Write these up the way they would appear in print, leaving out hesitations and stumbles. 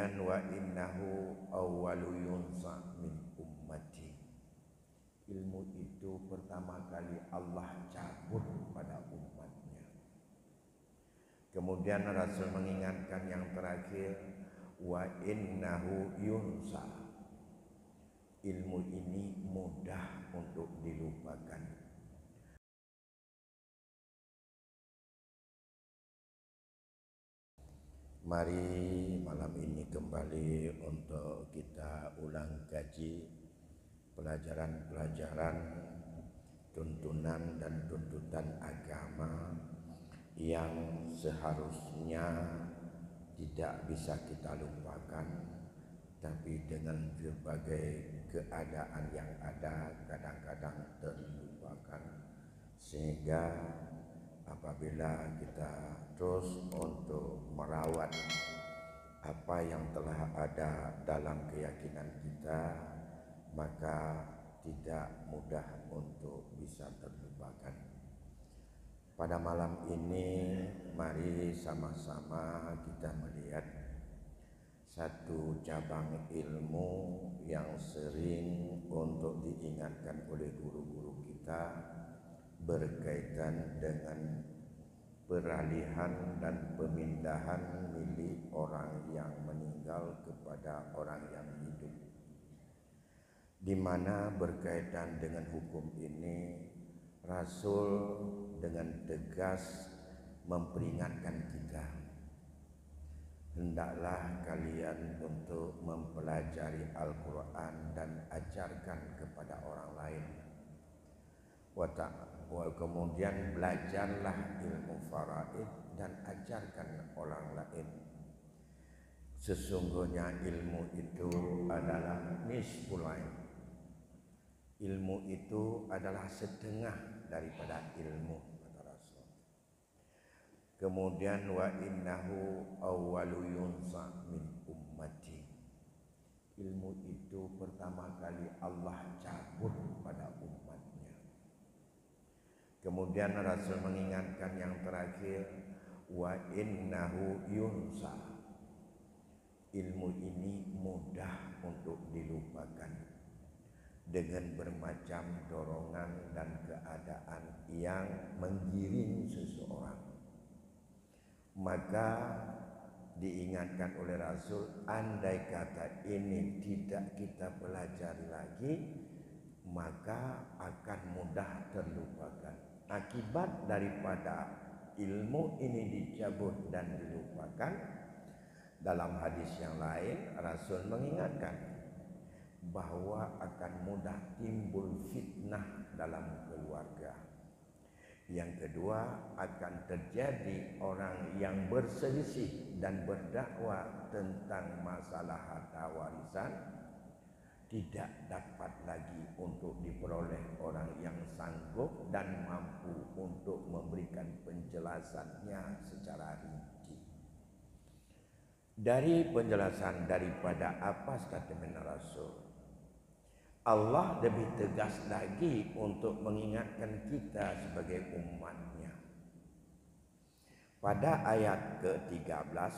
Kemudian wa innahu awwalu yunsa min ummati. Ilmu itu pertama kali Allah cabut pada umatnya. Kemudian Rasul mengingatkan yang terakhir, wa innahu yunsa. Ilmu ini mudah untuk dilupakan. Mari malam ini kembali untuk kita ulang kaji pelajaran-pelajaran tuntunan dan tuntutan agama yang seharusnya tidak bisa kita lupakan, tapi dengan berbagai keadaan yang ada kadang-kadang terlupakan, sehingga apabila kita terus untuk merawat apa yang telah ada dalam keyakinan kita, maka tidak mudah untuk bisa terlupakan. Pada malam ini mari sama-sama kita melihat satu cabang ilmu yang sering untuk diingatkan oleh guru-guru kita berkaitan dengan peralihan dan pemindahan milik orang yang meninggal kepada orang yang hidup, di mana berkaitan dengan hukum ini Rasul dengan tegas memperingatkan kita, hendaklah kalian untuk mempelajari Al-Quran dan ajarkan kepada orang lain. Kemudian belajarlah ilmu faraid dan ajarkan orang lain. Sesungguhnya ilmu itu adalah nisful ilm. Ilmu itu adalah setengah daripada ilmu, kata Rasul. Kemudian wa innahu awwalu yunsa min ummati. Ilmu itu pertama kali Allah cabut pada umatnya. Kemudian Rasul mengingatkan yang terakhir, wa innahu yunsa. Ilmu ini mudah untuk dilupakan dengan bermacam dorongan dan keadaan yang menggiring seseorang. Maka diingatkan oleh Rasul, andai kata ini tidak kita pelajari lagi, maka akan mudah terlupakan. Akibat daripada ilmu ini dicabut dan dilupakan, dalam hadis yang lain Rasul mengingatkan bahwa akan mudah timbul fitnah dalam keluarga. Yang kedua, akan terjadi orang yang berselisih dan berdakwah tentang masalah harta warisan tidak dapat lagi untuk diperoleh orang yang sanggup dan mampu untuk memberikan penjelasannya secara rinci. Dari penjelasan daripada apa statement Rasul, Allah lebih tegas lagi untuk mengingatkan kita sebagai umatnya. Pada ayat ke-13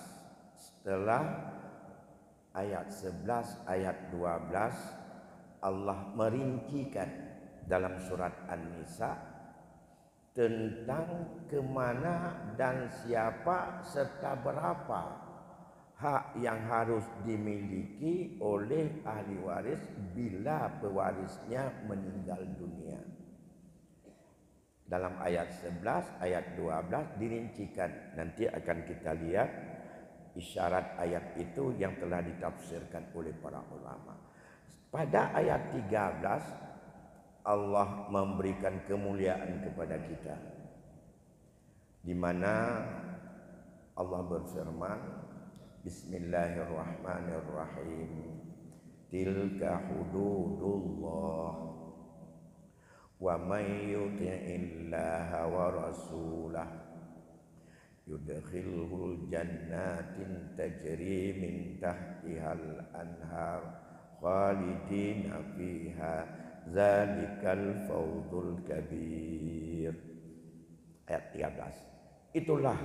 setelah ayat 11, ayat 12, Allah merincikan dalam surat An-Nisa tentang kemana dan siapa serta berapa hak yang harus dimiliki oleh ahli waris bila pewarisnya meninggal dunia. Dalam ayat 11, ayat 12 dirincikan. Nanti akan kita lihat isyarat ayat itu yang telah ditafsirkan oleh para ulama. Pada ayat 13 Allah memberikan kemuliaan kepada kita, di mana Allah berfirman, Bismillahirrahmanirrahim, tilka hududullah wa may yuti'illaha wa rasulah yudkhilhul jannatin tajri min tahtihal anhar khalidina fiha zalikal fawzul kabir. Ayat 13. Itulah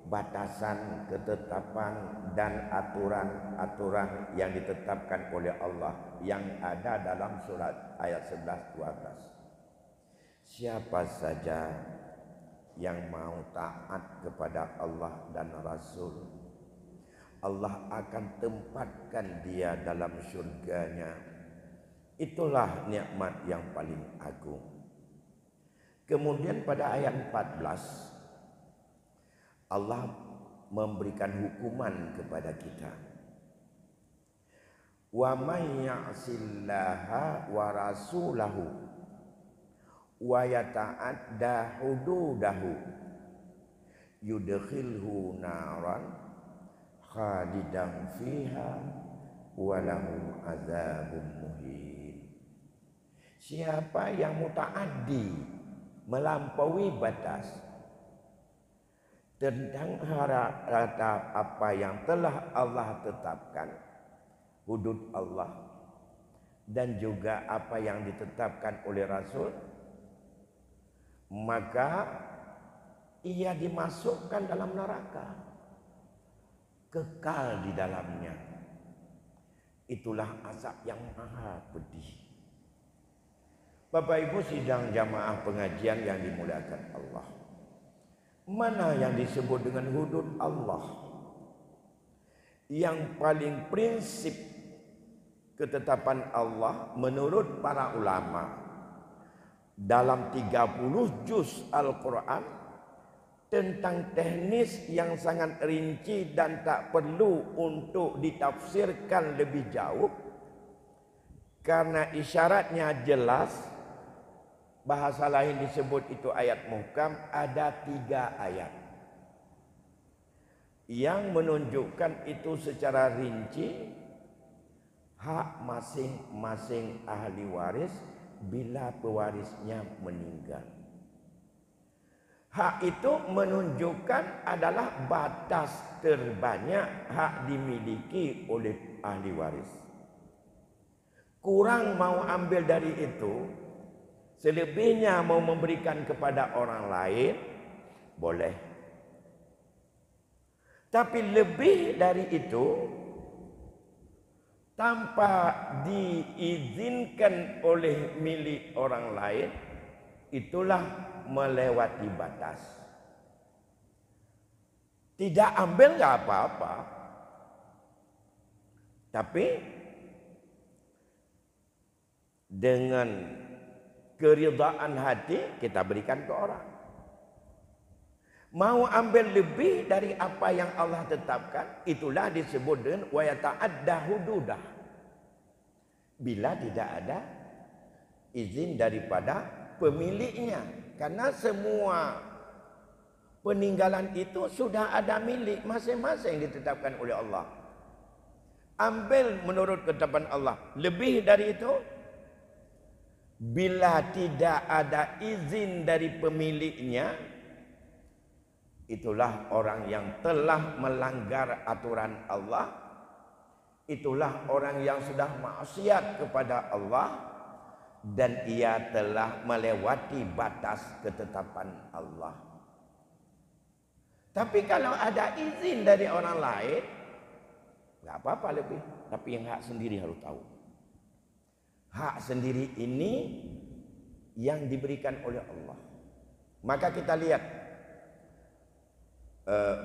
batasan, ketetapan dan aturan-aturan yang ditetapkan oleh Allah yang ada dalam surat ayat 11-12. Siapa saja yang mau taat kepada Allah dan Rasul, Allah akan tempatkan dia dalam surganya. Itulah nikmat yang paling agung. Kemudian pada ayat 14 Allah memberikan hukuman kepada kita. Wa may ya'sillaha wa rasulahu wa yata'adda hududahu yudkhilhu naran khalidan fiha wa lahu adzabun muhin. Siapa yang mutaaddi, melampaui batas tentang harata apa yang telah Allah tetapkan, hudud Allah, dan juga apa yang ditetapkan oleh Rasul, maka ia dimasukkan dalam neraka, kekal di dalamnya. Itulah azab yang maha pedih. Bapak Ibu sidang jamaah pengajian yang dimuliakan Allah, mana yang disebut dengan hudud Allah? Yang paling prinsip ketetapan Allah menurut para ulama dalam 30 juz Al-Quran tentang teknis yang sangat rinci dan tak perlu untuk ditafsirkan lebih jauh karena isyaratnya jelas. Bahasa lain disebut itu ayat muhkam. Ada 3 ayat yang menunjukkan itu secara rinci hak masing-masing ahli waris bila pewarisnya meninggal. Hak itu menunjukkan adalah batas terbanyak hak dimiliki oleh ahli waris. Kurang mau ambil dari itu, selebihnya mau memberikan kepada orang lain, boleh. Tapi lebih dari itu, tanpa diizinkan oleh milik orang lain, itulah melewati batas. Tidak ambil nggak apa-apa, tapi dengan keridhaan hati kita berikan ke orang. Mau ambil lebih dari apa yang Allah tetapkan, itulah disebut dengan wa yata'adda hududah. Bila tidak ada izin daripada pemiliknya, karena semua peninggalan itu sudah ada milik masing-masing ditetapkan oleh Allah. Ambil menurut ketetapan Allah lebih dari itu, bila tidak ada izin dari pemiliknya, itulah orang yang telah melanggar aturan Allah. Itulah orang yang sudah maksiat kepada Allah, dan ia telah melewati batas ketetapan Allah. Tapi kalau ada izin dari orang lain, nggak apa-apa lebih. Tapi yang hak sendiri harus tahu. Hak sendiri ini yang diberikan oleh Allah. Maka kita lihat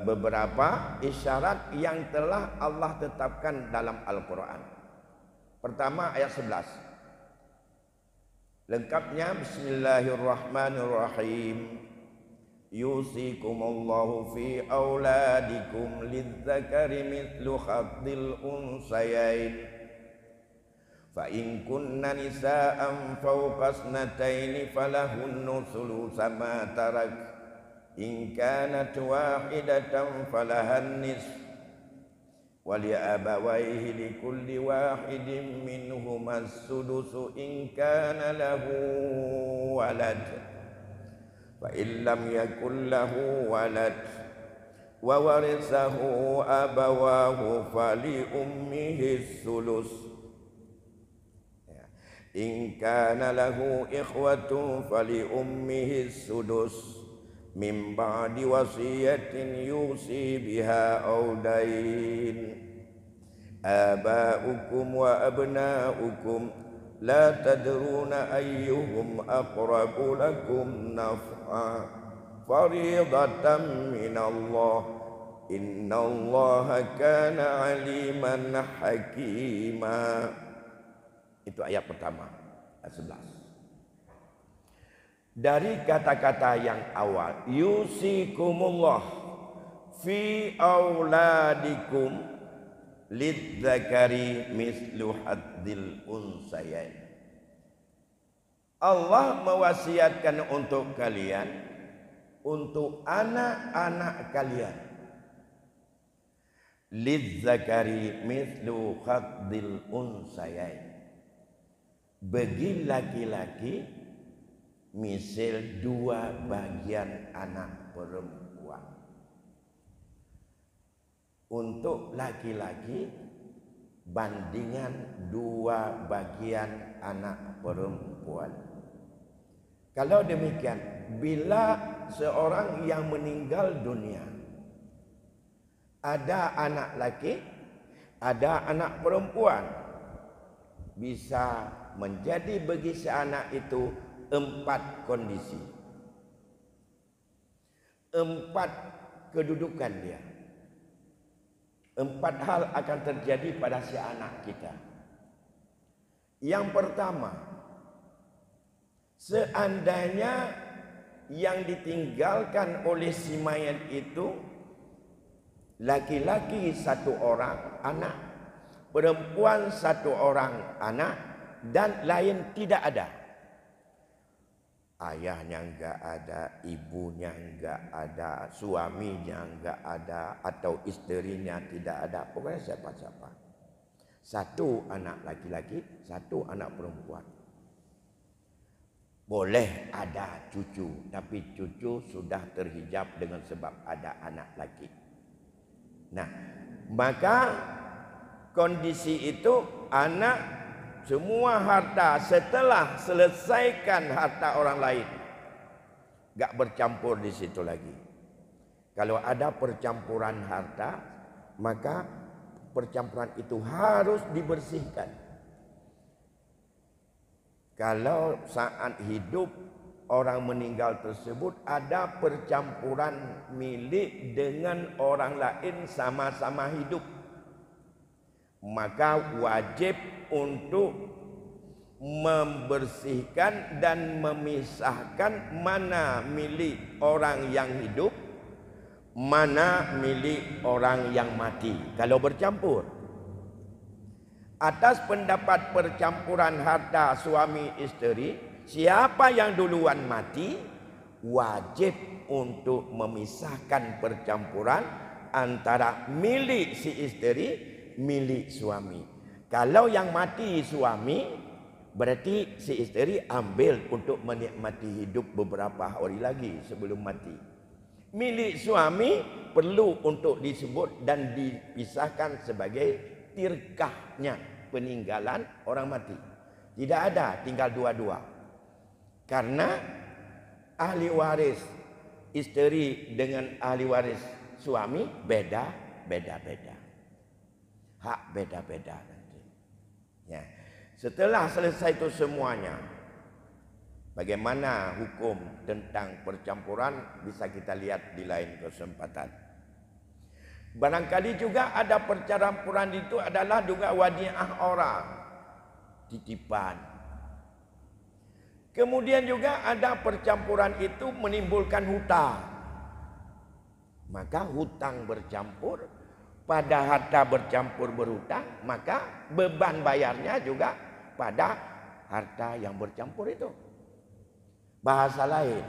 beberapa isyarat yang telah Allah tetapkan dalam Al-Quran. Pertama ayat 11. Lengkapnya bismillahirrahmanirrahim. Yusikumullahu fi auladikum lidzakari mithlu haddil unsayain. Fa in kunna nisaan fawqa isnataini falahunnu thulutsu ma tarak in kanat wahidatan falahan nisf wa li abawayhi likulli wahidin minhuma as-sudusu in kana lahu walad fa in lam yakul lahu walad wa warithahu abawahu fali ummihi sulus in kana lahu ikhwatun fali ummihi sudus min ba'di wasiyatin yusi biha aw dain. Aba'ukum wa abna'ukum la tadruna ayyuhum aqrabu lakum naf'a fariidatan min Allah. Innallaha kana aliman hakima. Itu ayat pertama, ayat 11. Dari kata-kata yang awal, yusikumullah fi auladikum lidzakari mislu hadzil unsayain. Allah mewasiatkan untuk kalian, untuk anak-anak kalian, lidzakari mislu hadzil unsayain, bagi laki-laki misal 2 bagian anak perempuan. Untuk laki-laki bandingan 2 bagian anak perempuan. Kalau demikian, bila seorang yang meninggal dunia, ada anak laki, ada anak perempuan, bisa menjadi bagi si anak itu 4 kondisi, 4 kedudukan dia. 4 hal akan terjadi pada si anak kita. Yang pertama, seandainya yang ditinggalkan oleh si mayat itu laki-laki 1 orang anak, perempuan 1 orang anak, dan lain tidak ada. Ayahnya enggak ada, ibunya enggak ada, suaminya enggak ada, atau istrinya tidak ada. Pokoknya siapa-siapa. 1 anak laki-laki, 1 anak perempuan. Boleh ada cucu, tapi cucu sudah terhijab dengan sebab ada anak laki. Nah, maka kondisi itu anak semua harta setelah selesaikan harta orang lain, gak bercampur di situ lagi. Kalau ada percampuran harta, maka percampuran itu harus dibersihkan. Kalau saat hidup orang meninggal tersebut ada percampuran milik dengan orang lain sama-sama hidup, maka wajib untuk membersihkan dan memisahkan mana milik orang yang hidup, mana milik orang yang mati. Kalau bercampur, atas pendapat percampuran harta suami istri, siapa yang duluan mati wajib untuk memisahkan percampuran antara milik si istri, milik suami. Kalau yang mati suami, berarti si istri ambil untuk menikmati hidup beberapa hari lagi sebelum mati. Milik suami perlu untuk disebut dan dipisahkan sebagai tirkahnya peninggalan orang mati. Tidak ada tinggal dua-dua. Karena ahli waris istri dengan ahli waris suami beda-beda. Hak beda-beda nanti. Ya. Setelah selesai itu semuanya, bagaimana hukum tentang percampuran bisa kita lihat di lain kesempatan. Barangkali juga ada percampuran itu adalah juga wadiah orang, titipan. Kemudian juga ada percampuran itu menimbulkan hutang. Maka hutang bercampur, pada harta bercampur berhutang, maka beban bayarnya juga pada harta yang bercampur itu. Bahasa lain,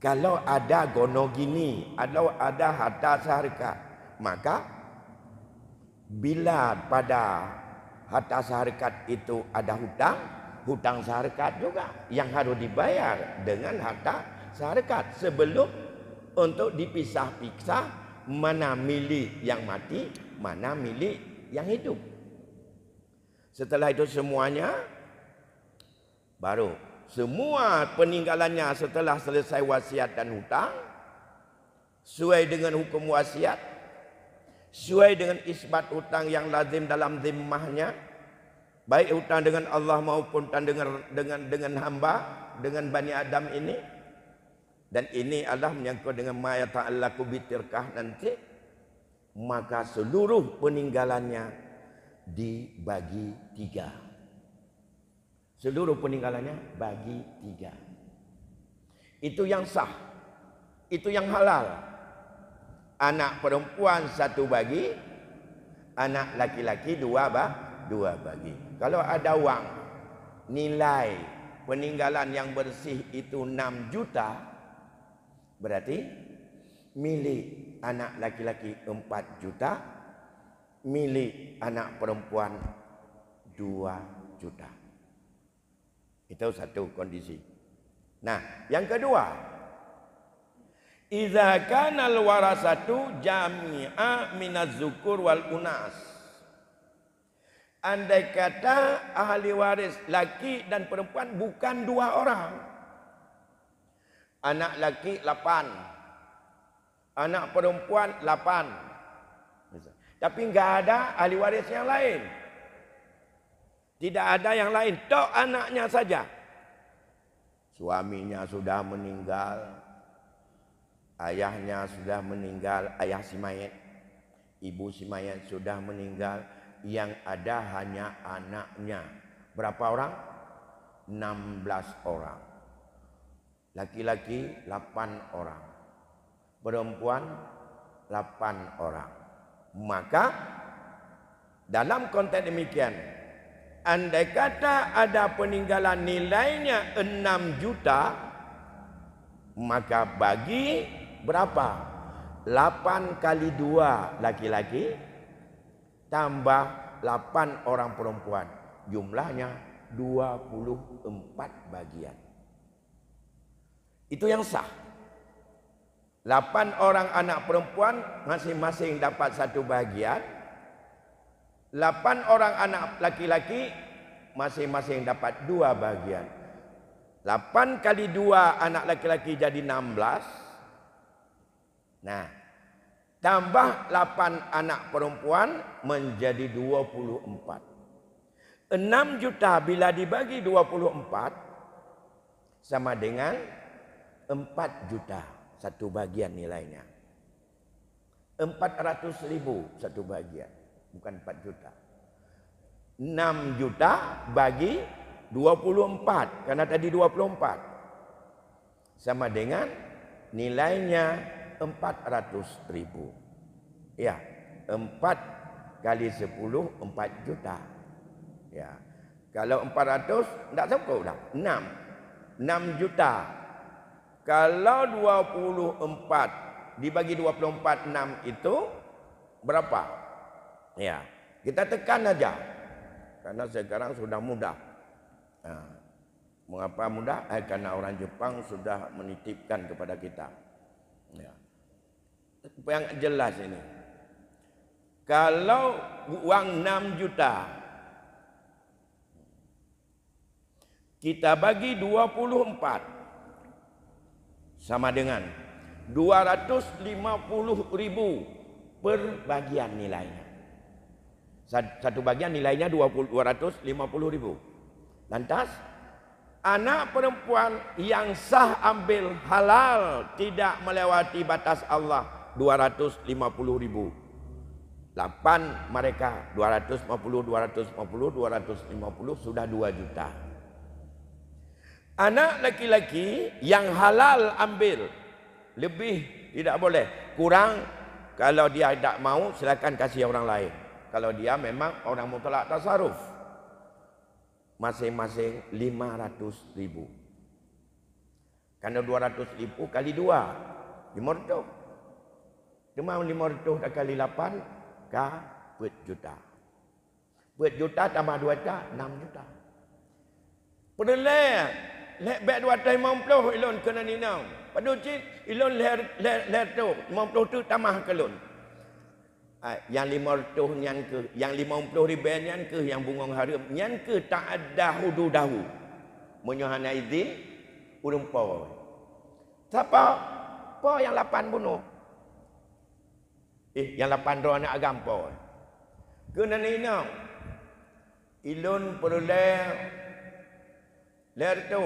kalau ada gonogini, atau ada harta seharkat, maka bila pada harta seharkat itu ada hutang, hutang seharkat juga yang harus dibayar dengan harta seharkat sebelum untuk dipisah-pisah mana milik yang mati, mana milik yang hidup. Setelah itu semuanya baru semua peninggalannya setelah selesai wasiat dan hutang, sesuai dengan hukum wasiat, sesuai dengan isbat hutang yang lazim dalam zimmahnya, baik hutang dengan Allah maupun hutang dengan hamba, dengan Bani Adam ini. Dan ini adalah menyangkut dengan ma yata'allaqu bitirkah nanti. Maka seluruh peninggalannya dibagi 3. Seluruh peninggalannya bagi 3. Itu yang sah, itu yang halal. Anak perempuan 1 bagi, anak laki-laki 2 bagi. Kalau ada wang, nilai peninggalan yang bersih itu 6 juta, berarti milik anak laki-laki 4 juta, milik anak perempuan 2 juta. Itu satu kondisi. Nah, yang kedua, idza kana al-warasatu jami'a minaz zukur wal unas. Andai kata ahli waris laki dan perempuan bukan 2 orang. Anak laki 8, anak perempuan 8. Tapi enggak ada ahli waris yang lain. Tidak ada yang lain, tok anaknya saja. Suaminya sudah meninggal, ayahnya sudah meninggal, ayah si mayat, ibu si mayat sudah meninggal. Yang ada hanya anaknya. Berapa orang? 16 orang. Laki-laki 8 orang, perempuan 8 orang. Maka dalam konteks demikian, andai kata ada peninggalan nilainya 6 juta, maka bagi berapa? 8 kali 2 laki-laki tambah 8 orang perempuan. Jumlahnya 24 bagian. Itu yang sah. 8 orang anak perempuan masing-masing dapat 1 bagian. 8 orang anak laki-laki masing-masing dapat 2 bagian. 8 kali 2 anak laki-laki jadi 16. Nah, tambah 8 anak perempuan menjadi 24. 6 juta bila dibagi 24 sama dengan 4 juta 1 bagian nilainya. 400.000 1 bagian, bukan 4 juta. 6 juta bagi 24, karena tadi 24. Sama dengan nilainya 400.000. Ya, 4 kali 10 4 juta. Ya. Kalau 400 enggak cukup dah. 6 juta. Kalau 24 dibagi 24 6 itu berapa? Ya, kita tekan aja. Karena sekarang sudah mudah. Nah, mengapa mudah? Karena orang Jepang sudah menitipkan kepada kita. Ya. Yang jelas ini. Kalau uang 6 juta kita bagi 24 sama dengan 250.000 per bagian nilainya. 1 bagian nilainya 250.000. Lantas anak perempuan yang sah ambil halal tidak melewati batas Allah 250.000. 8 mereka 250 sudah 2 juta. Anak laki-laki yang halal ambil lebih tidak boleh, kurang kalau dia tidak mau silakan kasih orang lain. Kalau dia memang orang mutlak tasarruf, masing-masing 500.000. Karena 200.000 kali 2 500. Cuma 500 kali 8 ka buat juta. Buat juta tambah 2 juta 6 juta. Perleh lek bet 250 ilon kena ninau. Padu cik ilon ler tu 50 tu tambah kelon. Yang 500 nyan ke, yang 50 ribu nyan ke, yang bungong harum nyan ke tak ada hudu dahu. Menyohana izin ulun po. Siapa? Po yang 8 bunuh. Yang 8 dua anak agam po. Kena nina. Ilun perlu ler tu.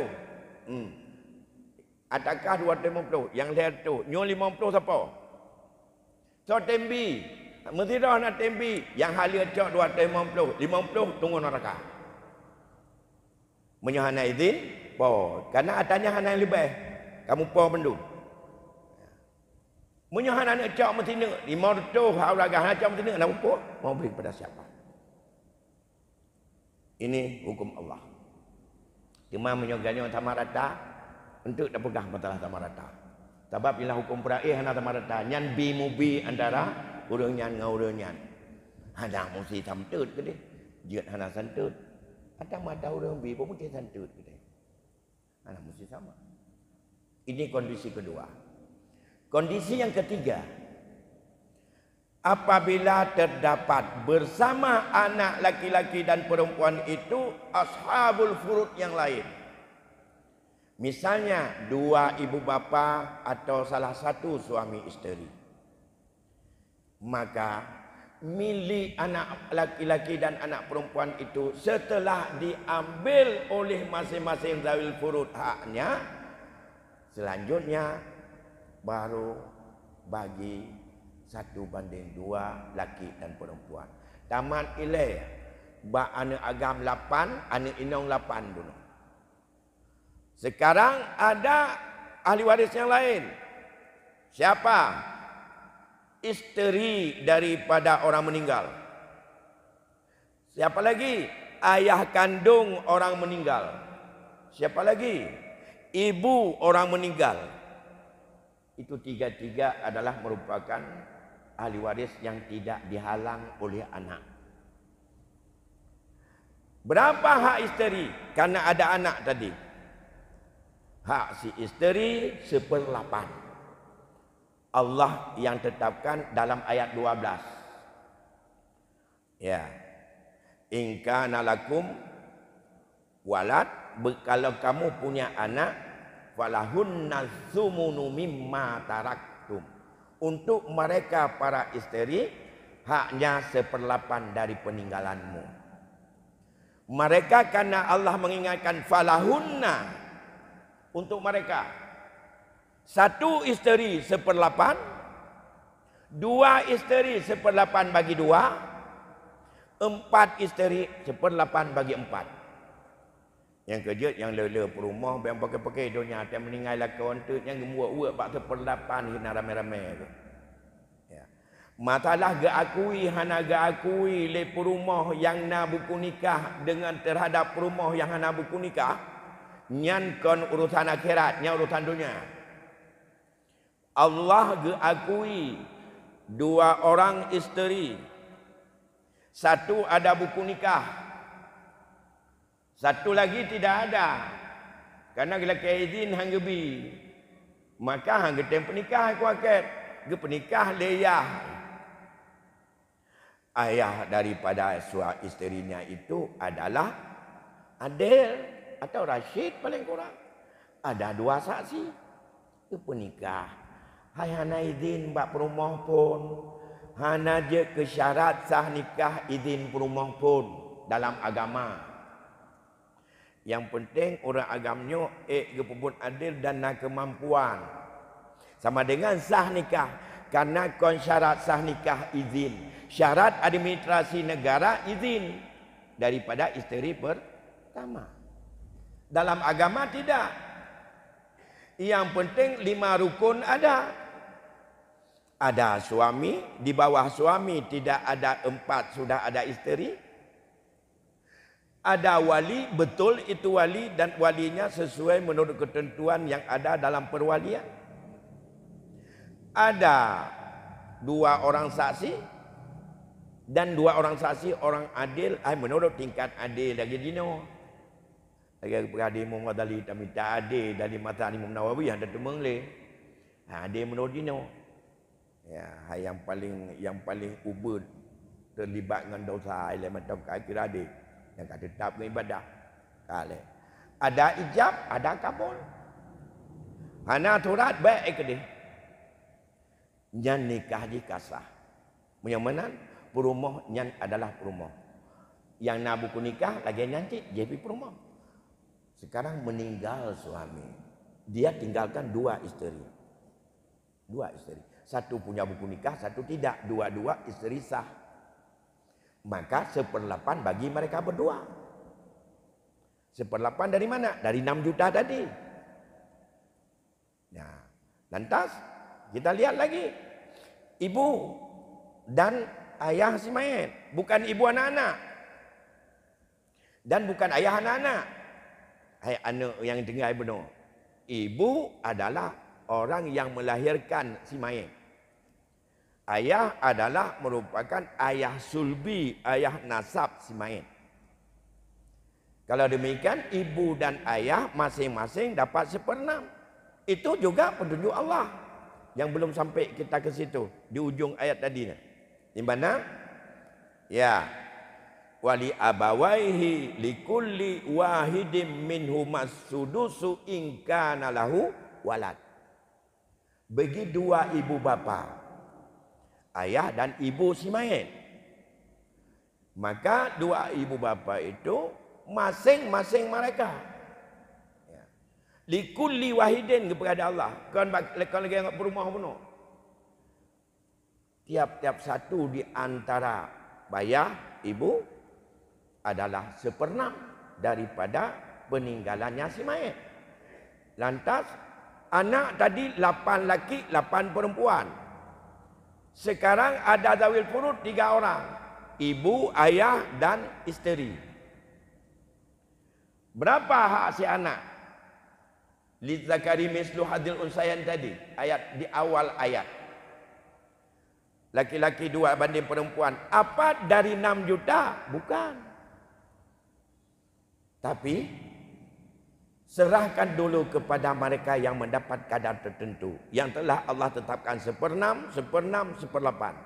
Adakah 250? Yang ler tu. Nyo 50 siapa? So tembi. Mesti dah nak tembi. Yang halia cok 250. 50 tunggu neraka. Menyohana izin po. Karena adanya hana yang lebih. Kamu po bendu. Menyohana nak cok mesti nak. 500 hauraga hana cok mesti nak. Nak po. Mau beri kepada siapa? Ini hukum Allah. Cuma menyoganya tamarata untuk tak pegang masalah tamarata. Sebab bila hukum peraih hana tamarata nyan bi mubi antara urang nyan ngau urang nyan. Hana mesti samtut ke dia. Jeut hana santut. Ada mata urang bi pun mesti santut ke dia. Hana mesti sama. Ini kondisi kedua. Kondisi yang ketiga, apabila terdapat bersama anak laki-laki dan perempuan itu ashabul furud yang lain. Misalnya 2 ibu bapa atau salah satu suami isteri. Maka milik anak laki-laki dan anak perempuan itu setelah diambil oleh masing-masing zawil furud haknya, selanjutnya baru bagi 1:2 laki dan perempuan. Tamat ilai. Ba anak agam 8, anak inong 8 bunuh. Sekarang ada ahli waris yang lain. Siapa? Isteri daripada orang meninggal. Siapa lagi? Ayah kandung orang meninggal. Siapa lagi? Ibu orang meninggal. Itu 3-3 adalah merupakan ahli waris yang tidak dihalang oleh anak. Berapa hak isteri? Karena ada anak tadi. Hak si isteri 1/8. Allah yang tetapkan dalam ayat 12. Ya. In kana lakum walad, kalau kamu punya anak, falahunna tsumunu mimma taraktum. Untuk mereka para isteri haknya 1/8 dari peninggalanmu. Mereka karena Allah mengingatkan falahunna untuk mereka. 1 isteri 1/8, 2 isteri 1/8 bagi 2, 4 isteri 1/8 bagi 4. Yang kejut yang lele perumah yang pakai-pakai dunia yang meninggal lakon tu yang gemuk-gemuk bak 1/8 hina rame-rame tu. Ya. Masalah geakui hana geakui le perumah yang na buku nikah dengan terhadap perumah yang hana buku nikah, nyan kon urusan akhirat, nyan urusan dunia. Allah geakui 2 orang isteri. 1 ada buku nikah. 1 lagi tidak ada. Karena bila izin hang gebi. Maka hang getem penikah aku akad. Ge penikah leyah. Ayah daripada suami isterinya itu adalah Adil atau Rashid paling kurang. Ada 2 saksi. Ge penikah. Hai hana izin bak perumah pun. Hana je ke syarat sah nikah izin perumah pun dalam agama. Yang penting orang agamanya kepupun adil dan nak kemampuan. Sama dengan sah nikah. Karena kon syarat sah nikah izin. Syarat administrasi negara izin. Daripada isteri pertama. Dalam agama tidak. Yang penting 5 rukun ada. Ada suami, di bawah suami tidak ada 4, sudah ada isteri. Ada wali, betul itu wali dan walinya sesuai menurut ketentuan yang ada dalam perwalian. Ada 2 orang saksi dan 2 orang saksi orang adil menurut tingkat adil lagi dino. Lagi peradi Muhammad Ali tamita adil dari mata Imam Nawawi ada temengle. Adil menurut dino. Ya, yang paling ubud terlibat dengan dosa ile macam kira adil yang kata tetap dengan ibadah. Kale. Ada ijab, ada kabul. Hana turat baik ke dia. Nyan nikah jika sah. Yang mana? Perumah nyan adalah perumah. Yang nak buku nikah lagi nyanci jadi perumah. Sekarang meninggal suami. Dia tinggalkan 2 isteri. 2 isteri. Satu punya buku nikah, satu tidak. 2 isteri sah. Maka 1/8 bagi mereka berdua. 1/8 dari mana? Dari 6 juta tadi. Nah, lantas kita lihat lagi. Ibu dan ayah si mayit. Bukan ibu anak-anak. Dan bukan ayah anak-anak. Hai anak yang dengar benar. Ibu adalah orang yang melahirkan si mayit. Ayah adalah merupakan ayah sulbi, ayah nasab si mayit. Kalau demikian, ibu dan ayah masing-masing dapat 1/6. Itu juga petunjuk Allah. Yang belum sampai kita ke situ. Di ujung ayat tadi. Di mana? Ya. Wali abawaihi likulli wahidim minhumas sudusu in kana lahu walad. Bagi 2 ibu bapa, ayah dan ibu si mayit, maka 2 ibu bapa itu masing-masing mereka. Ya. Likulli wahidin kepada Allah. Kalau lagi ingat perumah penuh. Tiap-tiap satu di antara bayah ibu adalah 1/6 daripada peninggalannya si mayit. Lantas anak tadi 8 laki, 8 perempuan. Sekarang ada zawil furud 3 orang. Ibu, ayah dan isteri. Berapa hak si anak? Lidzakari mislu hadil unsayan tadi. Ayat di awal ayat. Laki-laki 2 banding perempuan. Apa dari 6 juta? Bukan. Tapi serahkan dulu kepada mereka yang mendapat kadar tertentu. Yang telah Allah tetapkan 1/6, 1/6, 1/8.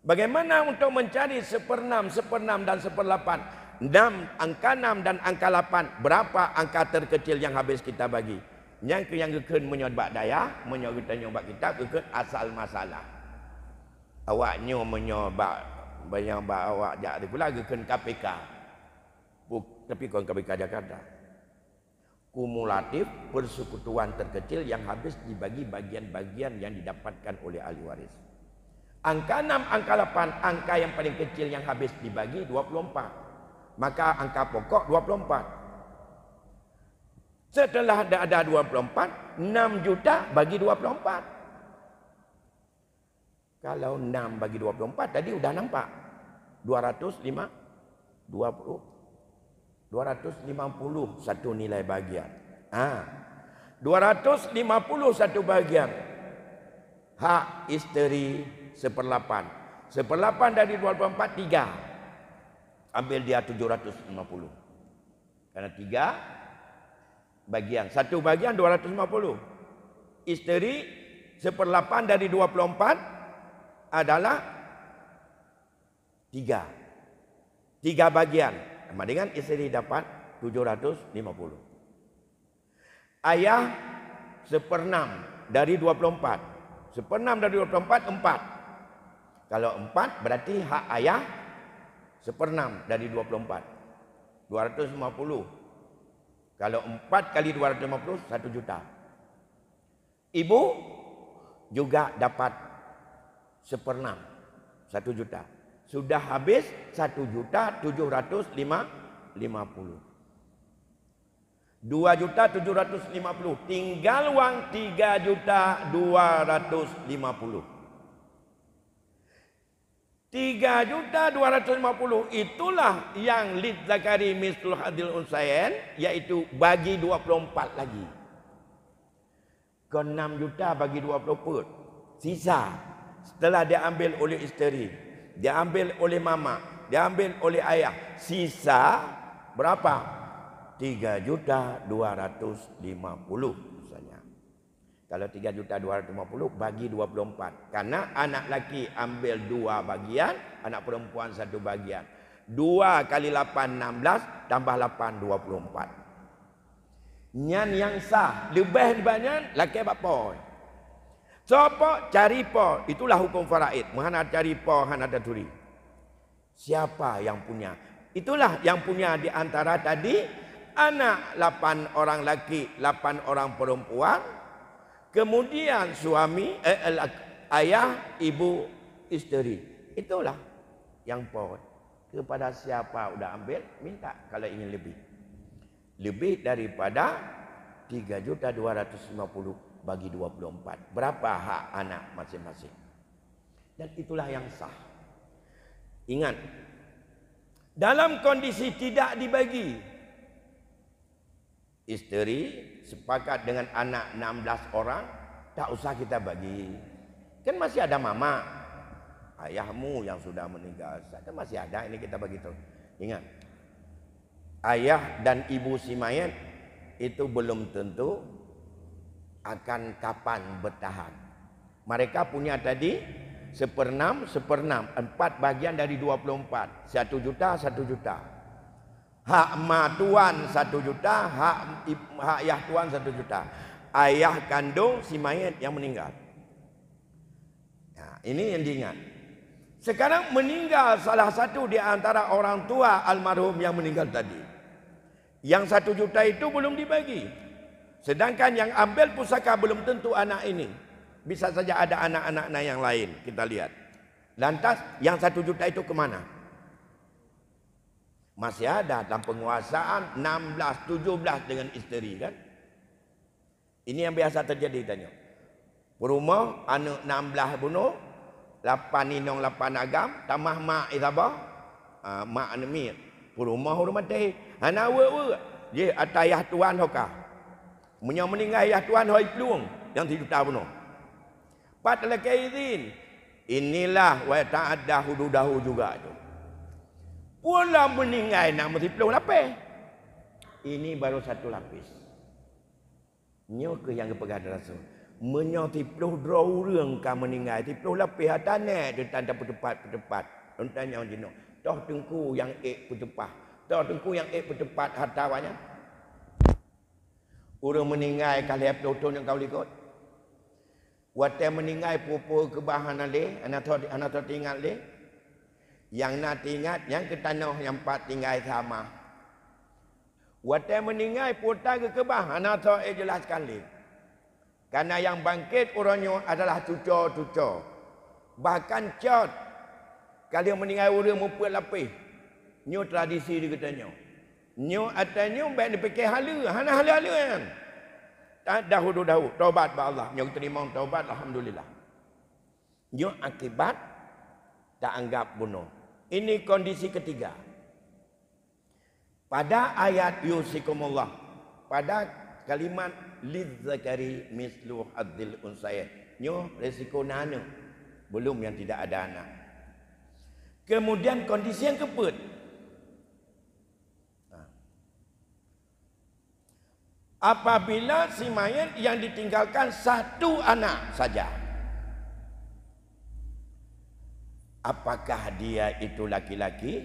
Bagaimana untuk mencari 1/6, 1/6 dan 1/8? 6, angka 6 dan angka 8. Berapa angka terkecil yang habis kita bagi? Yang kekun menyebab daya, menyebab kita kekun asal masalah. Awaknya menyebab awak jadi pula kekun KPK. Tapi kon KPK Jakarta. Kumulatif persekutuan terkecil yang habis dibagi bagian-bagian yang didapatkan oleh ahli waris. Angka 6, angka 8, angka yang paling kecil yang habis dibagi 24. Maka angka pokok 24. Setelah ada 24, 6 juta bagi 24. Kalau 6 bagi 24 tadi udah nampak. 250 satu nilai bagian. 250 satu bagian. Hak isteri 1/8. 1/8 dari 24 3. Ambil dia 750. Karena 3 bagian. Satu bagian 250. Isteri 1/8 dari 24 adalah 3. 3 bagian. Sama dengan isteri dapat 750. Ayah 1/6 dari 24. 1/6 dari 24 4. Kalau 4 berarti hak ayah 1/6 dari 24. 250. Kalau 4 kali 250 1 juta. Ibu juga dapat 1/6 1 juta. Sudah habis 1.750.000. 2.750. Tinggal uang 3.250. 3.250 itulah yang lidzakari mislu hadil unsayain, yaitu bagi 24 lagi. Ke 6 juta bagi 24. Sisa setelah dia ambil oleh isteri, dia ambil oleh mama, dia ambil oleh ayah, sisa berapa? 3.250 misalnya. Kalau 3.250 bagi 24. Karena anak laki ambil 2 bagian, anak perempuan 1 bagian. 2 kali 8 16 tambah 8 24. Nyan yang sah. Lebih banyak laki bapa. Siapa cari po? Itulah hukum faraid. Mana cari po, mana ada turi. Siapa yang punya? Itulah yang punya di antara tadi. Anak 8 orang laki, 8 orang perempuan. Kemudian suami, ayah, ibu, isteri. Itulah yang po. Kepada siapa udah ambil, minta kalau ingin lebih. Lebih daripada 3.250 bagi 24. Berapa hak anak masing-masing? Dan itulah yang sah. Ingat, dalam kondisi tidak dibagi, isteri sepakat dengan anak 16 orang, tak usah kita bagi. Kan masih ada mama, ayahmu yang sudah meninggal, kan masih ada, ini kita bagi terus. Ingat, ayah dan ibu si mayat itu belum tentu akan kapan bertahan. Mereka punya tadi 1/6, 4 bagian dari 24. 1 juta, 1 juta. Hak ma tuan 1 juta, hak ayah tuan 1 juta. Ayah kandung si mayat yang meninggal. Nah, ini yang diingat. Sekarang meninggal salah satu di antara orang tua almarhum yang meninggal tadi. Yang 1 juta itu belum dibagi. Sedangkan yang ambil pusaka belum tentu anak ini. Bisa saja ada anak-anaknya yang lain. Kita lihat. Lantas yang 1 juta itu kemana? Masih ada dalam penguasaan 16, 17 dengan isteri kan? Ini yang biasa terjadi tanya. Perumah anak 16 bunuh, 8 inong 8 agam, tamah mak isabah. Mak anemir. Perumah rumah teh. Anak we. Ye atayah tuan hoka. Meninggal ayah tuan hoi peluang yang 7 juta bunuh. Pat laki izin. Inilah wa ta'adda hududahu juga tu. Pula meninggal nak mesti peluang lapis. Ini baru satu lapis. Nyo ke yang kepegang rasul. Menyo ti peluh draw reung ka meninggal ti peluh lapis hatane dia tanda petepat. Tanya jino. Toh tengku yang petepah. Toh tengku yang petepat hartawanya. Orang meninggal kali peluh yang kau likut. Wate meninggal pupu kebahan ale, anak tinggal le. Yang nak ingat yang ke tanah yang 4 tinggal sama. Wate meninggal putar ke kebah, anak jelaskan le. Karena yang bangkit orangnya adalah cucu. Bahkan cot kalau meninggal orang muput lapis. Nyo tradisi dia katanya. Nyo atanya baik dipikir hala kan. Dahulu taubat ba Allah, nyo terima taubat alhamdulillah. Nyo akibat tak anggap bunuh. Ini kondisi ketiga. Pada ayat yusikumullah, pada kalimat lidzakari mislu hadzil unsayain. Nyo resiko nana belum yang tidak ada anak. Kemudian kondisi yang keempat. Apabila si mayat yang ditinggalkan 1 anak saja. Apakah dia itu laki-laki?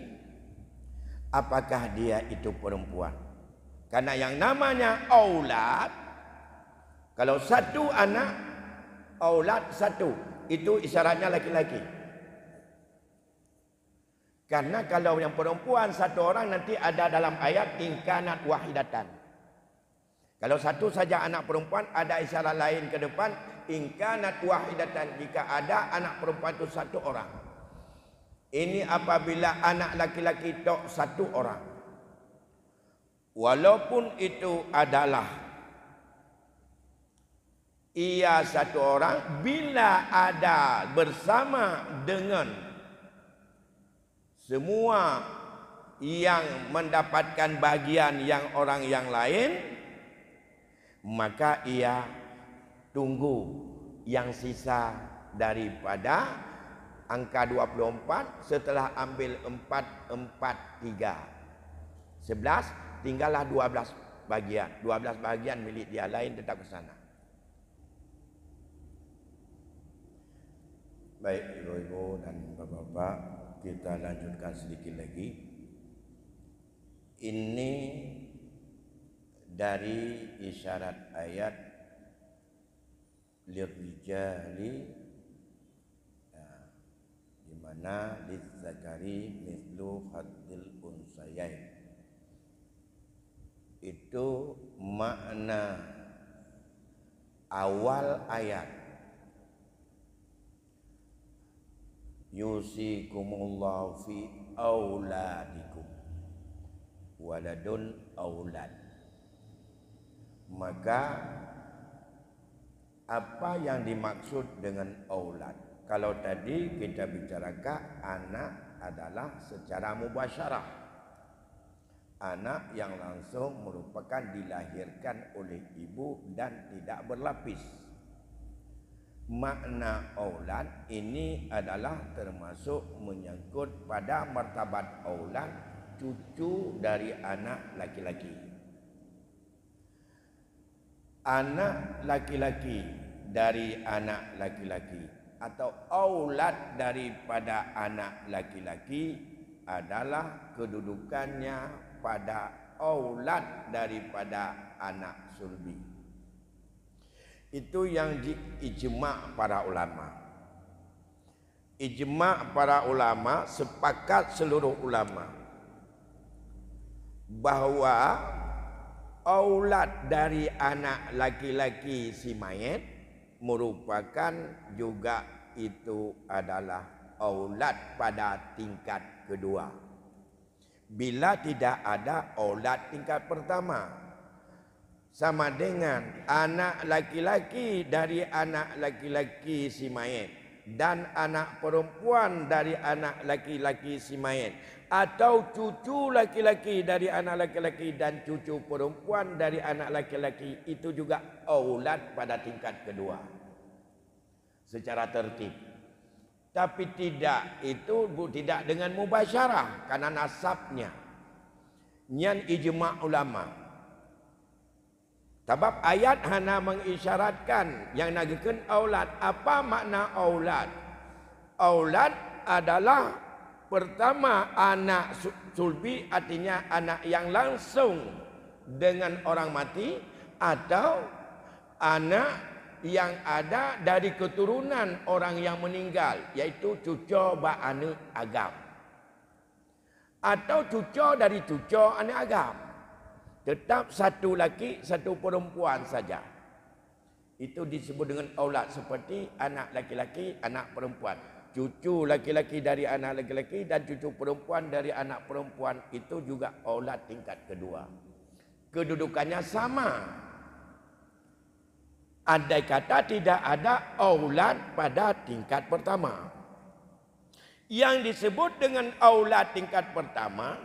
Apakah dia itu perempuan? Karena yang namanya aulad, kalau 1 anak, aulad 1, itu isyaratnya laki-laki. Karena kalau yang perempuan 1 orang nanti ada dalam ayat ingkanat wahidatan. Kalau 1 saja anak perempuan, ada isyarat lain ke depan ingkanat wahidatan, jika ada anak perempuan itu 1 orang. Ini apabila anak laki-laki itu 1 orang. Walaupun itu adalah ia 1 orang, bila ada bersama dengan semua yang mendapatkan bagian yang orang yang lain, maka ia tunggu yang sisa daripada angka 24 setelah ambil 4, 4, 3. 11 tinggallah 12 bagian. 12 bagian milik dia, lain tetap ke sana. Baik ibu-ibu dan bapak-bapak, kita lanjutkan sedikit lagi. Ini dari isyarat ayat lirijali, di mana lizzakari mithlu haddil unsayain. Itu makna awal ayat. Yusikumullahu fi auladikum, waladun aulad. Maka apa yang dimaksud dengan aulad? Kalau tadi kita bicarakan anak adalah secara mubasyarah, anak yang langsung merupakan dilahirkan oleh ibu dan tidak berlapis. Makna aulad ini adalah termasuk menyangkut pada martabat aulad, cucu dari anak laki-laki. Anak laki-laki dari anak laki-laki atau aulad daripada anak laki-laki adalah kedudukannya pada aulad daripada anak sulbi. Itu yang diijma' para ulama. Ijma' para ulama, sepakat seluruh ulama bahwa aulad dari anak laki-laki si mayit merupakan juga itu adalah aulad pada tingkat kedua. Bila tidak ada aulad tingkat pertama, sama dengan anak laki-laki dari anak laki-laki si mayit dan anak perempuan dari anak laki-laki si mayit, atau cucu laki-laki dari anak laki-laki dan cucu perempuan dari anak laki-laki, itu juga aulad pada tingkat kedua secara tertib. Tapi tidak, itu tidak dengan mubasyarah karena nasabnya. Nyan ijma' ulama. Sebab ayat hana mengisyaratkan yang nagekeun aulad. Apa makna aulad? Aulad adalah pertama anak sulbi, artinya anak yang langsung dengan orang mati, atau anak yang ada dari keturunan orang yang meninggal, yaitu cucu ba'ane agam, atau cucu dari cucu ane agam. Tetap satu laki satu perempuan saja. Itu disebut dengan aulad, seperti anak laki-laki, anak perempuan. Cucu laki-laki dari anak laki-laki dan cucu perempuan dari anak perempuan, itu juga aulad tingkat kedua. Kedudukannya sama. Andai kata tidak ada aulad pada tingkat pertama. Yang disebut dengan aulad tingkat pertama,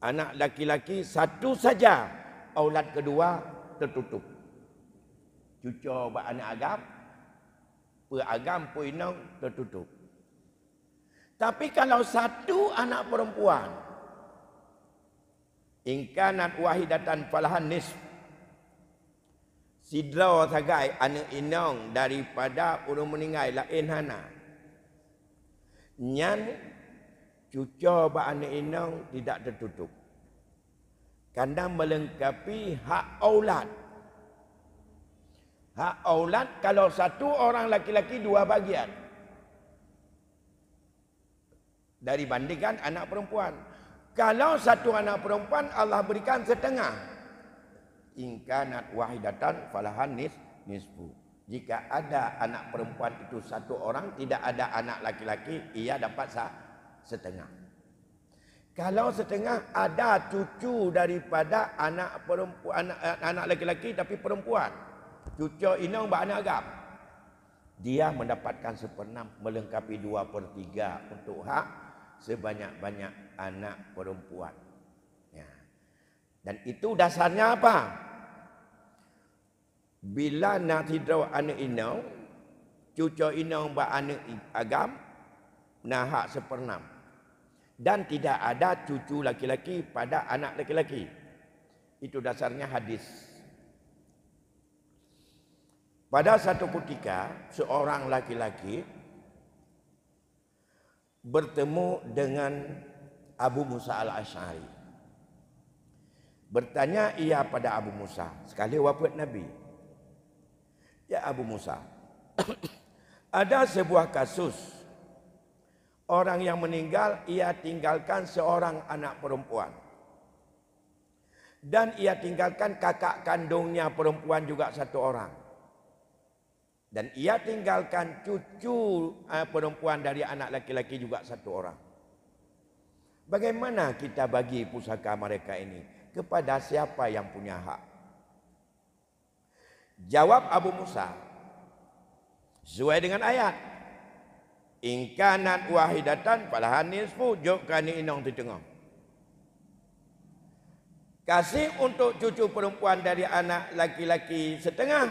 anak laki-laki satu saja, aulad kedua tertutup. Cucu ba'ane agam, agam puinong tertutup. Tapi kalau satu anak perempuan, ingkanat wahidatan falahan nisf, sidra sagai anak inong daripada orang meninggal lain hana. Nyan cucu ba'ane inong tidak tertutup. Karena melengkapi hak aulad. Hak aulad kalau satu orang laki-laki dua bagian. Dari bandingkan anak perempuan. Kalau satu anak perempuan Allah berikan setengah. Ingkanat wahidatan falahan nisfu. Jika ada anak perempuan itu satu orang, tidak ada anak laki-laki, ia dapat setengah. Kalau setengah ada cucu daripada anak perempuan, anak laki-laki tapi perempuan, cucu inong ba'ane agam, dia mendapatkan 1/6, melengkapi 2/3 untuk hak sebanyak-banyak anak perempuan. Ya. Dan itu dasarnya apa? Bila nak tidur anak inong, cucu inong ba'ane agam, nah hak 1/6. Dan tidak ada cucu laki-laki pada anak laki-laki. Itu dasarnya hadis. Pada satu ketika, seorang laki-laki bertemu dengan Abu Musa al-Asy'ari. Bertanya ia pada Abu Musa, sekali wafat Nabi. Ya Abu Musa, ada sebuah kasus orang yang meninggal, ia tinggalkan seorang anak perempuan. Dan ia tinggalkan kakak kandungnya perempuan juga satu orang. Dan ia tinggalkan cucu perempuan dari anak laki-laki juga satu orang. Bagaimana kita bagi pusaka mereka ini? Kepada siapa yang punya hak? Jawab Abu Musa, sesuai dengan ayat. In kanat wahidatan falahan nisfu, jokani inong di tengah. Kasih untuk cucu perempuan dari anak laki-laki setengah.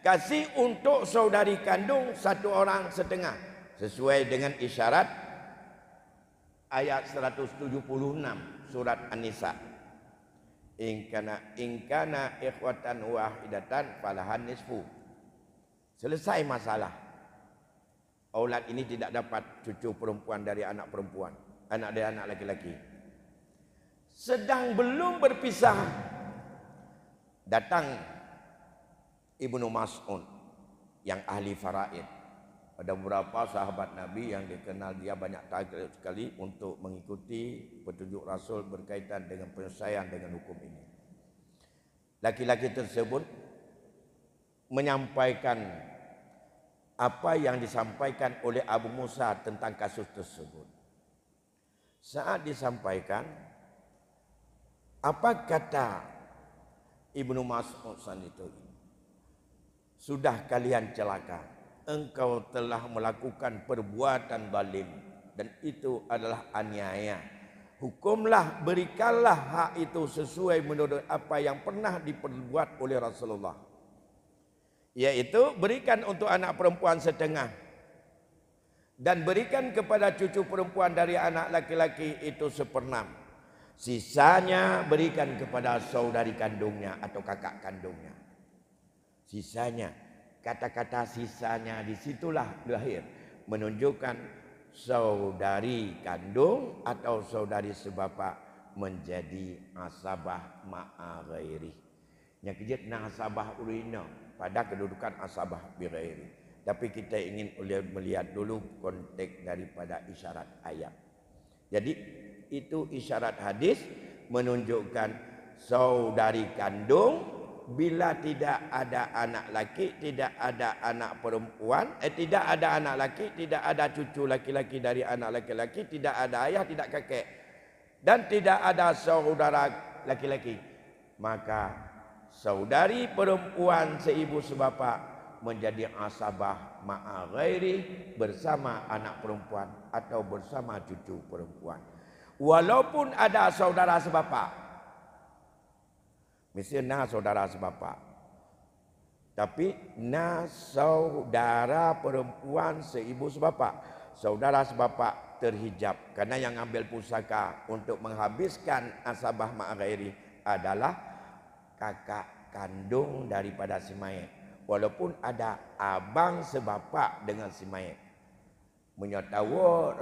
Kasih untuk saudari kandung satu orang setengah. Sesuai dengan isyarat ayat 176 surat An-Nisa. In kana ikhwatan wahidatan falahan nisfu. Selesai masalah. Aulad ini tidak dapat cucu perempuan dari anak perempuan, anak dari anak laki-laki. Sedang belum berpisah, datang Ibnu Mas'ud yang ahli faraid. Ada beberapa sahabat Nabi yang dikenal dia banyak target sekali untuk mengikuti petunjuk Rasul berkaitan dengan penyelesaian dengan hukum ini. Laki-laki tersebut menyampaikan apa yang disampaikan oleh Abu Musa tentang kasus tersebut. Saat disampaikan, apa kata Ibnu Mas'ud saat itu? Sudah kalian celaka. Engkau telah melakukan perbuatan zalim dan itu adalah aniaya. Hukumlah, berikanlah hak itu sesuai menurut apa yang pernah diperbuat oleh Rasulullah. Yaitu berikan untuk anak perempuan setengah dan berikan kepada cucu perempuan dari anak laki-laki itu seperenam. Sisanya berikan kepada saudari kandungnya atau kakak kandungnya. Sisanya. Kata-kata sisanya disitulah lahir menunjukkan saudari kandung atau saudari sebapa menjadi asabah ma'a ghairi. Yang kejut asabah urina pada kedudukan asabah bi ghairi. Tapi kita ingin melihat dulu konteks daripada isyarat ayat. Jadi itu isyarat hadis menunjukkan saudari kandung. Bila tidak ada anak laki, tidak ada anak perempuan, tidak ada anak laki, tidak ada cucu laki-laki dari anak laki-laki, tidak ada ayah, tidak kakek, dan tidak ada saudara laki-laki, maka saudari perempuan seibu sebapa menjadi asabah ma'a ghairi bersama anak perempuan atau bersama cucu perempuan. Walaupun ada saudara sebapa, misalnya saudara sebapa, tapi saudara perempuan seibu sebapa, saudara sebapa terhijab, karena yang ambil pusaka untuk menghabiskan asabah ma'ghairi adalah kakak kandung daripada si mayit, walaupun ada abang sebapa dengan si mayit. Menyatawa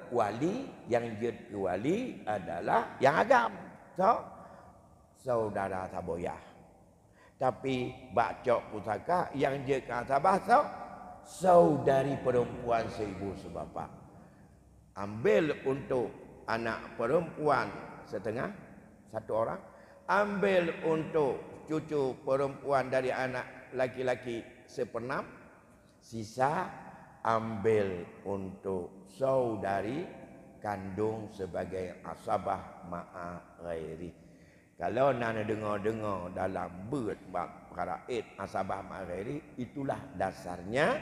wali yang jadi wali adalah yang agam, saudara taboyah. Tapi bacok pusaka yang dia kasabah saudari perempuan seibu sebapa. Ambil untuk anak perempuan setengah, satu orang. Ambil untuk cucu perempuan dari anak laki-laki seperenam. Sisa ambil untuk saudari kandung sebagai asabah ma'a ghairi. Kalau nak dengar-dengar dalam faraid asabah ma'ghairi, itulah dasarnya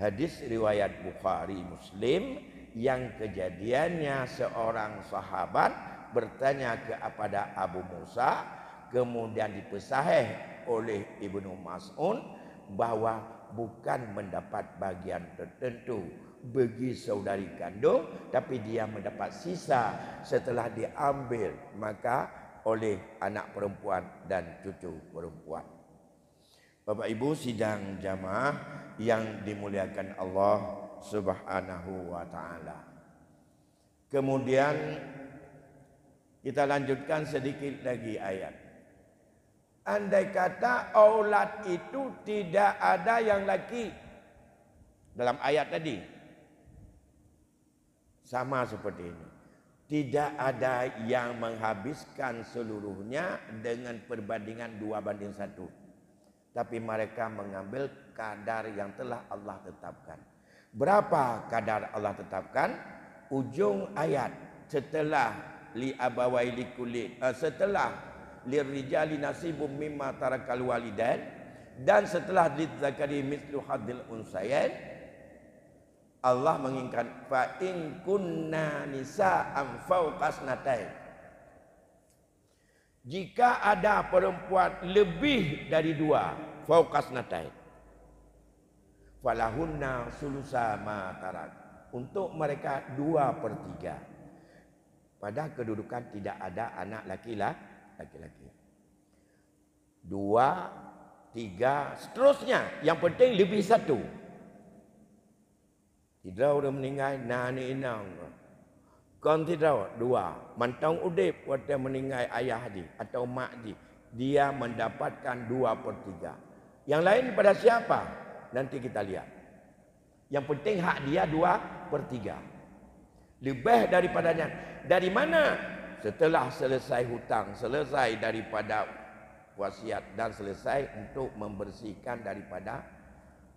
hadis riwayat Bukhari Muslim yang kejadiannya seorang sahabat bertanya kepada Abu Musa, kemudian dipesahih oleh Ibnu Mas'ud bahwa bukan mendapat bagian tertentu bagi saudari kandung, tapi dia mendapat sisa setelah diambil maka oleh anak perempuan dan cucu perempuan. Bapak Ibu sidang jamaah yang dimuliakan Allah Subhanahu wa taala. Kemudian Kita lanjutkan sedikit lagi ayat. Andai kata aulad itu tidak ada yang laki dalam ayat tadi, sama seperti ini. Tidak ada yang menghabiskan seluruhnya dengan perbandingan 2:1. Tapi mereka mengambil kadar yang telah Allah tetapkan. Berapa kadar Allah tetapkan? Ujung ayat setelah li abawai likulli, setelah lirijali nasibum mimma tarakal walidain, dan setelah lidzakari mithlu hadil unsayain, Allah mengingatkan fa in kunna nisa'an fawqa snatain. Jika ada perempuan lebih dari 2, fawqa snatain, falahunna sulusa ma tarak. Untuk mereka 2/3. Pada kedudukan tidak ada anak laki-laki. 2, 3, seterusnya. Yang penting lebih 1. Tidak udah meninggal, nani inang. Kon tidak 2. Mantang udip waktu meninggal ayah di atau mak di, dia mendapatkan 2/3. Yang lain pada siapa? Nanti kita lihat. Yang penting hak dia 2/3. Lebih daripadanya. Dari mana? Setelah selesai hutang, selesai daripada wasiat, dan selesai untuk membersihkan daripada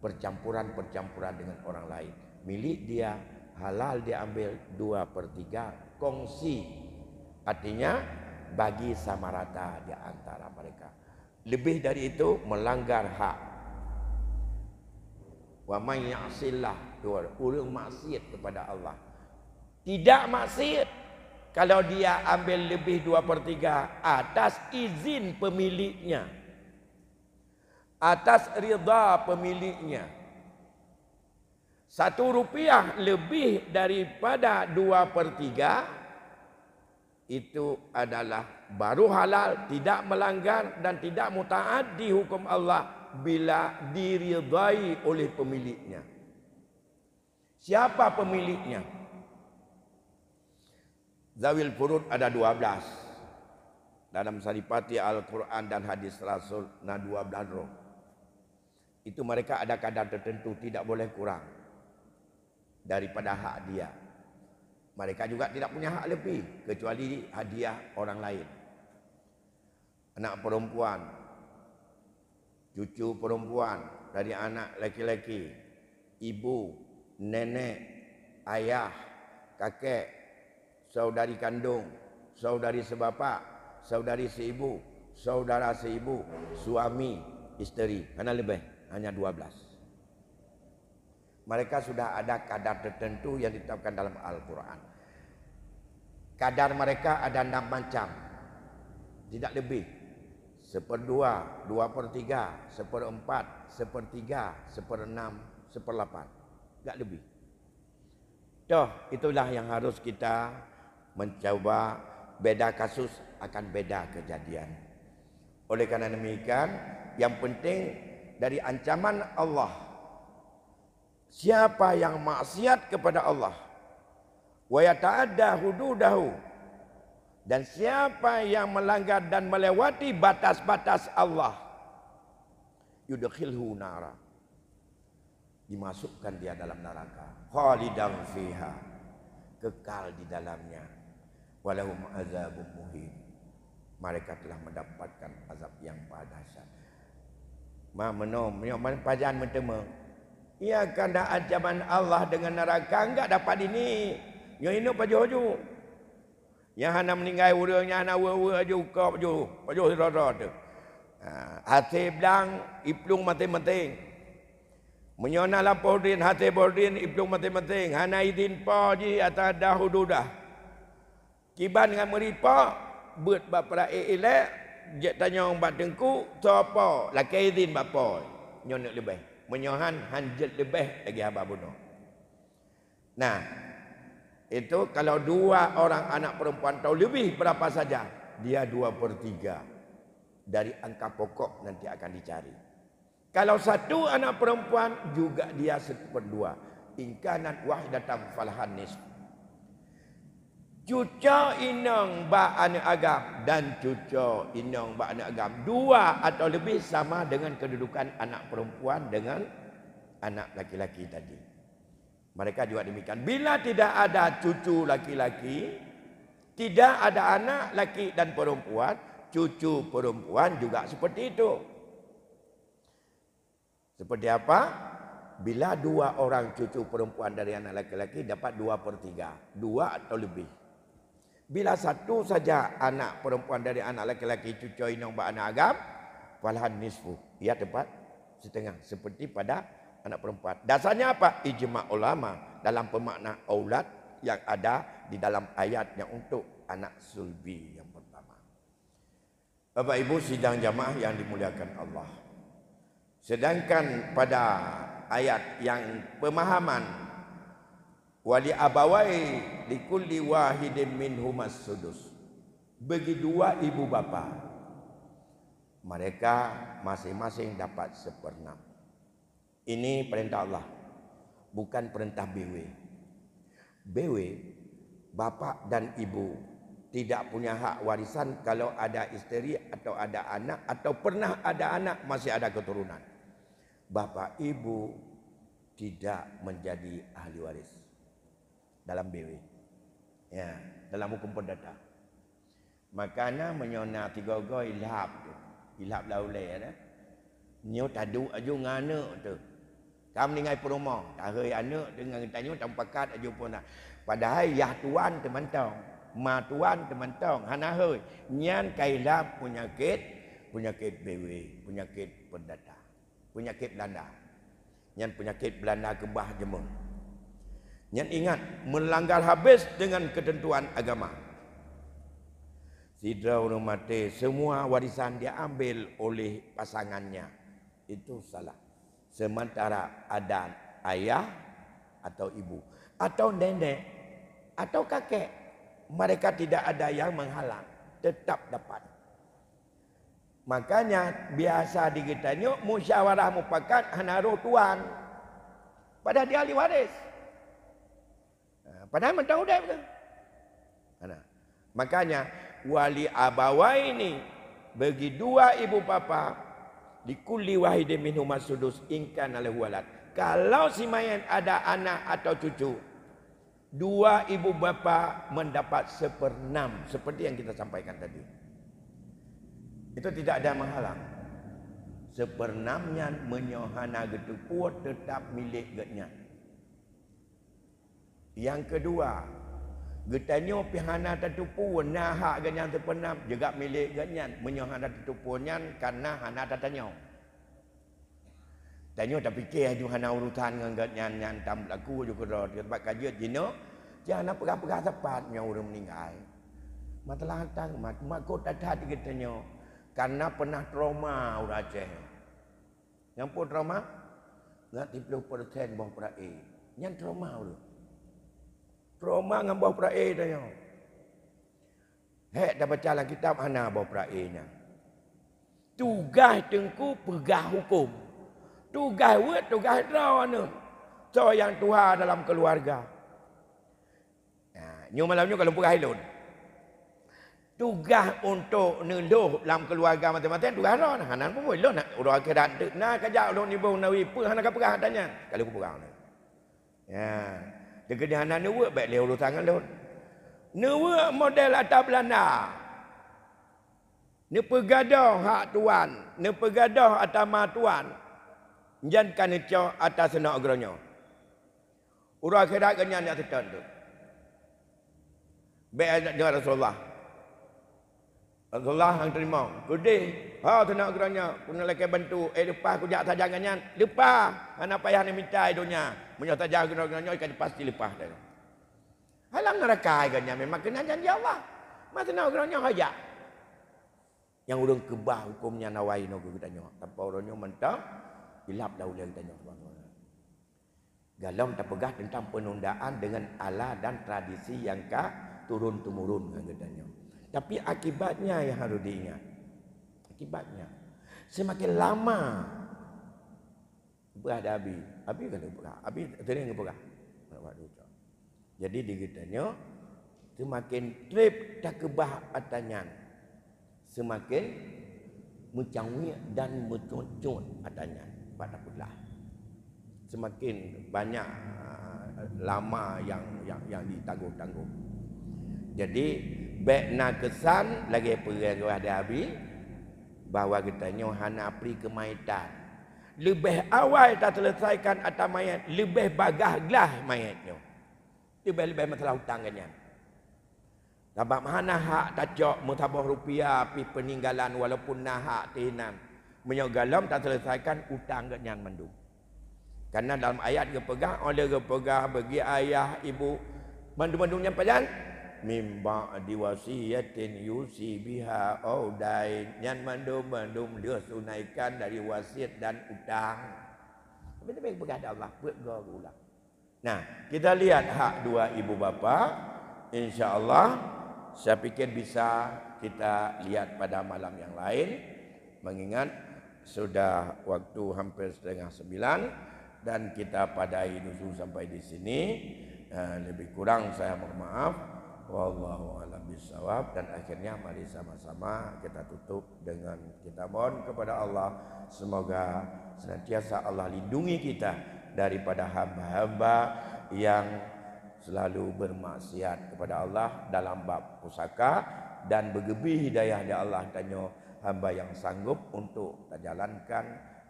percampuran-percampuran dengan orang lain. Milik dia, halal dia ambil 2/3, kongsi. Artinya bagi sama rata di antara mereka. Lebih dari itu melanggar hak. Wa may ya'sillah, orang maksiat kepada Allah. Tidak maksiat kalau dia ambil lebih 2/3 atas izin pemiliknya, atas ridha pemiliknya. 1 rupiah lebih daripada 2/3 itu adalah baru halal, tidak melanggar dan tidak mutaaddi hukum Allah bila diridai oleh pemiliknya. Siapa pemiliknya? Zawil furud ada 12. Dalam saripati Al-Quran dan hadis Rasul, 12 roh. Itu mereka ada kadar tertentu, tidak boleh kurang daripada hak dia. Mereka juga tidak punya hak lebih kecuali hadiah orang lain. Anak perempuan, cucu perempuan dari anak laki-laki, ibu, nenek, ayah, kakek, saudari kandung, saudari sebapa, saudari seibu, saudara seibu, suami, isteri. Karena lebih, hanya 12. Mereka sudah ada kadar tertentu yang ditetapkan dalam Al-Quran. Kadar mereka ada 6 macam. Tidak lebih. 1/2, 2/3, 1/4, 1/3, 1/6, 1/8. Tidak lebih. Itulah yang harus kita mencoba. Beda kasus akan beda kejadian. Oleh karena demikian, yang penting dari ancaman Allah, siapa yang maksiat kepada Allah, wa yata'adda hududahu, dan siapa yang melanggar dan melewati batas-batas Allah, yudkhilhu nara, dimasukkan dia dalam neraka, khalidan fiha, kekal di dalamnya, walahum azabun muhin, mereka telah mendapatkan azab yang dahsyat. Menom pajan mentema, ia kanda ancaman Allah dengan neraka enggak dapat ini. Yang ini pajoju. Yang hana meninggal urangnya hana wa ju kau pajo rada tu. Hati blang iplung mati-mati. Menyona lapordin hati bordin iplung mati-mati. Hana idin pa ji atas dahududah. Kiban dengan meripa buat bapa elek je tanya orang batengku siapa laki idin bapa. Nyonak lebih. Menyohan hanjat lebih lagi haba bunuh. Nah, itu kalau 2 orang anak perempuan tahu lebih berapa saja, dia 2/3 dari angka pokok nanti akan dicari. Kalau 1 anak perempuan juga dia 1/2. Inkanat wahidatan falahan nisf. Cuca inang ba anak agam dan cuca inang ba anak agam. Dua atau lebih sama dengan kedudukan anak perempuan dengan anak laki-laki tadi. Mereka juga demikian. Bila tidak ada cucu laki-laki, tidak ada anak laki dan perempuan, cucu perempuan juga seperti itu. Seperti apa? Bila dua orang cucu perempuan dari anak laki-laki dapat 2/3. 2 atau lebih. Bila satu saja anak perempuan dari anak laki-laki cucu inang ba anak agam, falahan nisfu. Ia dapat setengah. Seperti pada anak perempuan. Dasarnya apa? Ijma' ulama dalam pemakna aulad yang ada di dalam ayat yang untuk anak sulbi yang pertama. Bapak Ibu sidang jamaah yang dimuliakan Allah. Sedangkan pada ayat yang pemahaman wali abawai likulli wahidin minhumas sudus. Bagi dua ibu bapa, mereka masing-masing dapat 1/6. Ini perintah Allah, bukan perintah BW. BW, bapa dan ibu tidak punya hak warisan kalau ada isteri atau ada anak atau pernah ada anak masih ada keturunan. Bapa ibu tidak menjadi ahli waris dalam BW. Ya, dalam hukum perdata. Makanya menyona 3 go ilhab tu. Ilhab laulai ada. Nyo tadu aju ngana tu. Kam ningai perumah, tahai anak dengan tanya tampakat aju pun. Padahal yah tuan temantong, ma tuan temantong, hana hoi. Nyan kailap penyakit BW, penyakit perdata. Penyakit Belanda. Nyan penyakit Belanda kebah jemur. Yang ingat, melanggar habis dengan ketentuan agama. Sidra orang mati, semua warisan dia ambil oleh pasangannya. Itu salah. Sementara ada ayah atau ibu, atau nenek, atau kakek, mereka tidak ada yang menghalang, tetap dapat. Makanya biasa digitanya musyawarah mufakat hanaru tuan. Padahal dia ahli waris. Padahal mentau dah betul. Makanya wali abawai ini bagi dua ibu bapa likulli wahidin minhumas sudus ingkan lahu walad. Kalau si mayat ada anak atau cucu, dua ibu bapa mendapat 1/6 seperti yang kita sampaikan tadi. Itu tidak ada menghalang. 1/6-nya menyohana getupu tetap milik getnya. Yang kedua, getanyo pihana tertupu nah hak ganyan terpenam juga milik ganyan menyohana tertupunya karena hana tatanyo. Tanyo tak fikir aju hana urutan dengan ganyan yang tam laku juga ro tempat kajian jino jangan apa-apa sepatnya orang meninggal. Matalah tang mak ko tatat getanyo karena pernah trauma urang Aceh. Yang pun trauma ngat 30% bawah prae. Yang trauma urang. Trauma dengan bawah prae tanya. Hek dah baca dalam kitab hana bawah prae-nya. Tugas tengku pegah hukum. Tugas wet tugas draw anu. So yang tua dalam keluarga. Nyu malamnya kalau pegah ilun. Tugas untuk neluh dalam keluarga mati-matian tugas draw hanan pun ilun nak urang kedan nak kajak ulun ibu nawi pu hana ka pegah tanya. Kalau ku pegah. Ya. Kegedean nuwe baik leh urusan lu. Nuwe model atas Belanda. Ni pegadah hak tuan, ni pegadah atas ma tuan. Jangan itu atas senak geronyo. Urang kedak ganyan yang tekan tu. Baik dengan Rasulullah. Rasulullah yang terima. Gede, ha senak geronyo, kuna leke bantu lepas ku jak saja ganyan. Lepas, ana payah ni minta dunia. Menyata jaga geronyo ikan pasti lepas dah. Halang neraka ganyan memang kena janji Allah. Masa nak geronyo aja. Yang urang kebah hukumnya nawai no getanyo. Tanpa orangnya mentah hilap dah ulang tanya subhanallah. Galam terpegah tentang penundaan dengan ala dan tradisi yang turun temurun getanyo. Tapi akibatnya yang harus diingat. Akibatnya semakin lama berada abi kan berah abi tering berah. Jadi digitanya semakin trip tak kebah atanyan, semakin mencangwik dan mencucun atanyan pada pula. Semakin banyak lama yang ditangguh-tangguh. Jadi baik nak kesan lagi perang ada habis bahawa katanya hana pri kemaitan. Lebih awal tak selesaikan atas mayat, lebih bagahlah mayatnya. Lebih masalah hutang kan. Sebab mana hak tajak mutabah rupiah pi peninggalan walaupun nah hak tinam. Menyogalam tak selesaikan hutang kan yang mandum. Karena dalam ayat ke pegang oleh ke pegang bagi ayah ibu mandum-mandumnya pajan mimba diwasiyatin yusi biha audain yang mandum-mandum dia tunaikan dari wasiat dan utang. Betul-betul pegang Allah buat gula. Nah, kita lihat hak dua ibu bapa, insya-Allah saya pikir bisa kita lihat pada malam yang lain, mengingat sudah waktu hampir 8:30 dan kita padai dulu sampai di sini. Lebih kurang saya mohon maaf. Wallahu a'lam bishawab. Dan akhirnya mari sama-sama kita tutup dengan kita mohon kepada Allah semoga senantiasa Allah lindungi kita daripada hamba-hamba yang selalu bermaksiat kepada Allah dalam bab pusaka dan bergebi hidayah dari Allah tanya hamba yang sanggup untuk terjalankan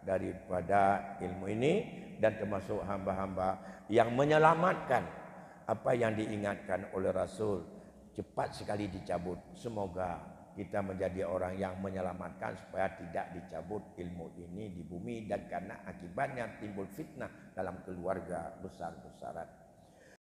daripada ilmu ini dan termasuk hamba-hamba yang menyelamatkan apa yang diingatkan oleh Rasul cepat sekali dicabut. Semoga kita menjadi orang yang menyelamatkan supaya tidak dicabut ilmu ini di bumi dan karena akibatnya timbul fitnah dalam keluarga besar-besaran.